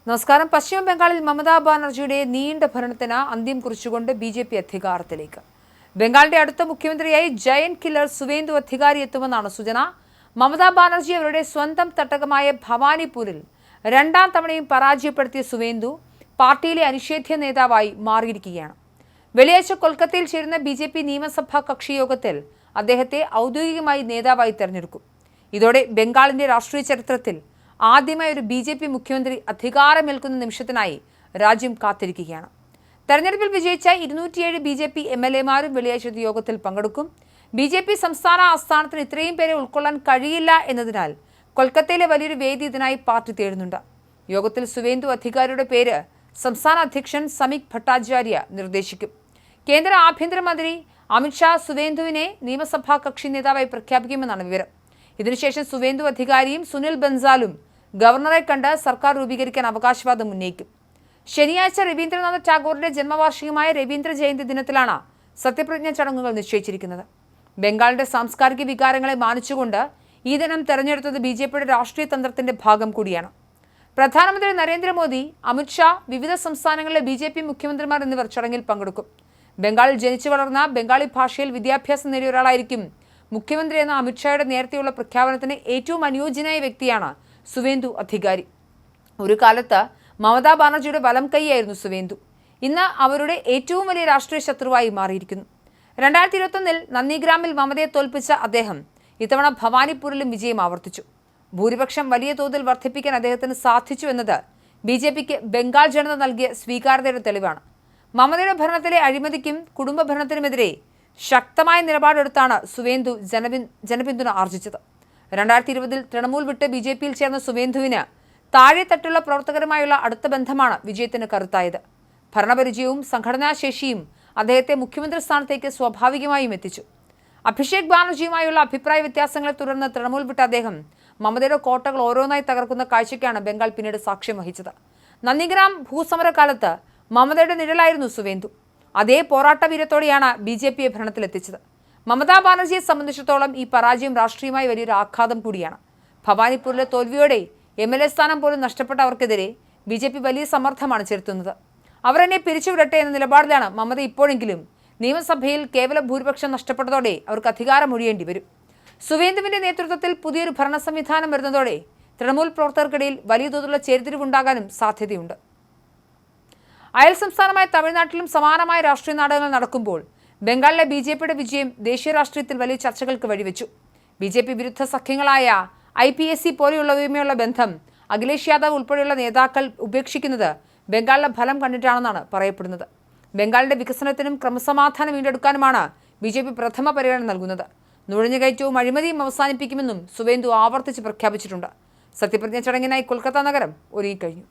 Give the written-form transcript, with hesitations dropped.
നമസ്കാരം. പശ്ചിമ ബംഗാളിൽ മമതാ ബാനർജിയുടെ നീണ്ട ഭരണത്തിന് അന്ത്യം കുറിച്ചുകൊണ്ട് ബി.ജെ.പി. അധികാരത്തിലേക്ക്. ബംഗാളിന്റെ അടുത്ത മുഖ്യമന്ത്രിയായി ജയന്റ് കില്ലർ സുവേന്ദു അധികാരി എത്തുമെന്നാണ് സൂചന. മമതാ ബാനർജി അവരുടെ സ്വന്തം തട്ടകമായ ഭവാനിപൂരിൽ രണ്ടാം തവണയും പരാജയപ്പെടുത്തിയ സുവേന്ദു പാർട്ടിയിലെ അനിഷേധ്യ നേതാവായി മാറിയിരിക്കുകയാണ്. വെള്ളിയാഴ്ച കൊൽക്കത്തയിൽ ചേരുന്ന ബി.ജെ.പി. നിയമസഭാ കക്ഷിയോഗത്തിൽ അദ്ദേഹത്തെ ഔദ്യോഗികമായി നേതാവായി തെരഞ്ഞെടുക്കും. ഇതോടെ ബംഗാളിന്റെ രാഷ്ട്രീയ ചരിത്രത്തിൽ ആദ്യമായി ഒരു ബി.ജെ.പി. മുഖ്യമന്ത്രി അധികാരമേൽക്കുന്ന നിമിഷത്തിനായി രാജ്യം കാത്തിരിക്കുകയാണ്. തെരഞ്ഞെടുപ്പിൽ വിജയിച്ച 207 ബി.ജെ.പി. എം.എൽ.എമാരും വെള്ളിയാഴ്ച യോഗത്തിൽ പങ്കെടുക്കും. ബി.ജെ.പി. സംസ്ഥാന ആസ്ഥാനത്തിന് ഇത്രയും പേരെ ഉൾക്കൊള്ളാൻ കഴിയില്ല എന്നതിനാൽ കൊൽക്കത്തയിലെ വലിയൊരു വേദി ഇതിനായി പാർട്ടി തേടുന്നുണ്ട്. യോഗത്തിൽ സുവേന്ദു അധികാരിയുടെ പേര് സംസ്ഥാന അധ്യക്ഷൻ സമീക് ഭട്ടാചാര്യ നിർദ്ദേശിക്കും. കേന്ദ്ര ആഭ്യന്തരമന്ത്രി അമിത്ഷാ സുവേന്ദുവിനെ നിയമസഭാ കക്ഷി നേതാവായി പ്രഖ്യാപിക്കുമെന്നാണ് വിവരം. ഇതിനുശേഷം സുവേന്ദു അധികാരിയും സുനിൽ ബൻസാലും ഗവർണറെ കണ്ട് സർക്കാർ രൂപീകരിക്കാൻ അവകാശവാദം ഉന്നയിക്കും. ശനിയാഴ്ച രവീന്ദ്രനാഥ് ടാഗോറിന്റെ ജന്മവാർഷികമായ രവീന്ദ്ര ജയന്തി ദിനത്തിലാണ് സത്യപ്രതിജ്ഞാ ചടങ്ങുകൾ നിശ്ചയിച്ചിരിക്കുന്നത്. ബംഗാളിന്റെ സാംസ്കാരിക വികാരങ്ങളെ മാനിച്ചുകൊണ്ട് ഈ ദിനം തെരഞ്ഞെടുത്തത് ബി.ജെ.പിയുടെ രാഷ്ട്രീയ തന്ത്രത്തിന്റെ ഭാഗം കൂടിയാണ്. പ്രധാനമന്ത്രി നരേന്ദ്രമോദി, അമിത്ഷാ, വിവിധ സംസ്ഥാനങ്ങളിലെ ബി.ജെ.പി. മുഖ്യമന്ത്രിമാർ എന്നിവർ ചടങ്ങിൽ പങ്കെടുക്കും. ബംഗാളിൽ ജനിച്ചു വളർന്ന ബംഗാളി ഭാഷയിൽ വിദ്യാഭ്യാസം നേടിയ ഒരാളായിരിക്കും മുഖ്യമന്ത്രി എന്ന അമിത്ഷായുടെ നേരത്തെയുള്ള പ്രഖ്യാപനത്തിന് ഏറ്റവും അനുയോജ്യനായ വ്യക്തിയാണ് സുവേന്ദു അധികാരി. ഒരു കാലത്ത് മമതാ ബാനർജിയുടെ വലം കൈയായിരുന്നു സുവേന്ദു. ഇന്ന് അവരുടെ ഏറ്റവും വലിയ രാഷ്ട്രീയ ശത്രുവായി മാറിയിരിക്കുന്നു. 2021 നന്ദിഗ്രാമിൽ മമതയെ തോൽപ്പിച്ച അദ്ദേഹം ഇത്തവണ ഭവാനിപൂരിലും വിജയം ആവർത്തിച്ചു. ഭൂരിപക്ഷം വലിയ തോതിൽ വർദ്ധിപ്പിക്കാൻ അദ്ദേഹത്തിന് സാധിച്ചു എന്നത് ബി.ജെ.പിക്ക് ബംഗാൾ ജനത നൽകിയ സ്വീകാര്യതയുടെ തെളിവാണ്. മമതയുടെ ഭരണത്തിലെ അഴിമതിക്കും കുടുംബ ഭരണത്തിനുമെതിരെ ശക്തമായ നിലപാടെടുത്താണ് സുവേന്ദു ജനപിന്തുണ ആർജിച്ചത്. 2020 തൃണമൂൽ വിട്ട് ബി.ജെ.പിയിൽ ചേർന്ന സുവേന്ദുവിന് താഴെത്തട്ടുള്ള പ്രവർത്തകരുമായുള്ള അടുത്ത ബന്ധമാണ് വിജയത്തിന് കരുത്തായത്. ഭരണപരിചയവും സംഘടനാശേഷിയും അദ്ദേഹത്തെ മുഖ്യമന്ത്രി സ്ഥാനത്തേക്ക് സ്വാഭാവികമായും എത്തിച്ചു. അഭിഷേക് ബാനർജിയുമായുള്ള അഭിപ്രായ വ്യത്യാസങ്ങളെ തുടർന്ന് തൃണമൂൽ വിട്ട അദ്ദേഹം മമതയുടെ കോട്ടകൾ ഓരോന്നായി തകർക്കുന്ന കാഴ്ചയ്ക്കാണ് ബംഗാൾ പിന്നീട് സാക്ഷ്യം വഹിച്ചത്. നന്ദിഗ്രാം ഭൂസമരകാലത്ത് മമതയുടെ നിഴലായിരുന്നു സുവേന്ദു. അതേ പോരാട്ട വീരത്തോടെയാണ് ബി.ജെ.പിയെ ഭരണത്തിലെത്തിച്ചത്. മമതാ ബാനർജിയെ സംബന്ധിച്ചിടത്തോളം ഈ പരാജയം രാഷ്ട്രീയമായി വലിയൊരു ആഘാതം കൂടിയാണ്. ഭവാനിപൂരിലെ തോൽവിയോടെ എം.എൽ.എ. സ്ഥാനം പോലും നഷ്ടപ്പെട്ട അവർക്കെതിരെ ബി.ജെ.പി. വലിയ സമ്മർദ്ദമാണ് ചെലുത്തുന്നത്. അവർ എന്നെ പിരിച്ചുവിടട്ടെ എന്ന നിലപാടിലാണ് മമത ഇപ്പോഴെങ്കിലും. നിയമസഭയിൽ കേവല ഭൂരിപക്ഷം നഷ്ടപ്പെട്ടതോടെ അവർക്ക് അധികാരമൊഴിയേണ്ടി വരും. സുവേന്ദുവിന്റെ നേതൃത്വത്തിൽ പുതിയൊരു ഭരണ സംവിധാനം വരുന്നതോടെ തൃണമൂൽ പ്രവർത്തകർക്കിടയിൽ വലിയ തോതിലുള്ള ചേരിതിരിവുണ്ടാകാനും സാധ്യതയുണ്ട്. അയൽ സംസ്ഥാനമായ തമിഴ്നാട്ടിലും സമാനമായ രാഷ്ട്രീയ നാടകങ്ങൾ നടക്കുമ്പോൾ ബംഗാളിലെ ബി.ജെ.പിയുടെ വിജയം ദേശീയ രാഷ്ട്രീയത്തിൽ വലിയ ചർച്ചകൾക്ക് വഴിവെച്ചു. ബി.ജെ.പി. വിരുദ്ധ സഖ്യങ്ങളായ IPSC പോലെയുള്ളവയുമായുള്ള ബന്ധം അഖിലേഷ് യാദവ് ഉൾപ്പെടെയുള്ള നേതാക്കൾ ഉപേക്ഷിക്കുന്നത് ബംഗാളിലെ ഫലം കണ്ടിട്ടാണെന്നാണ് പറയപ്പെടുന്നത്. ബംഗാളിന്റെ വികസനത്തിനും ക്രമസമാധാനം വീണ്ടെടുക്കാനുമാണ് ബി.ജെ.പി. പ്രഥമ പരിഗണന നൽകുന്നത്. നുഴഞ്ഞുകയറ്റവും അഴിമതിയും അവസാനിപ്പിക്കുമെന്നും സുവേന്ദു ആവർത്തിച്ച് പ്രഖ്യാപിച്ചിട്ടുണ്ട്. സത്യപ്രതിജ്ഞ ചടങ്ങിനായി കൊൽക്കത്ത നഗരം ഒരുങ്ങിക്കഴിഞ്ഞു.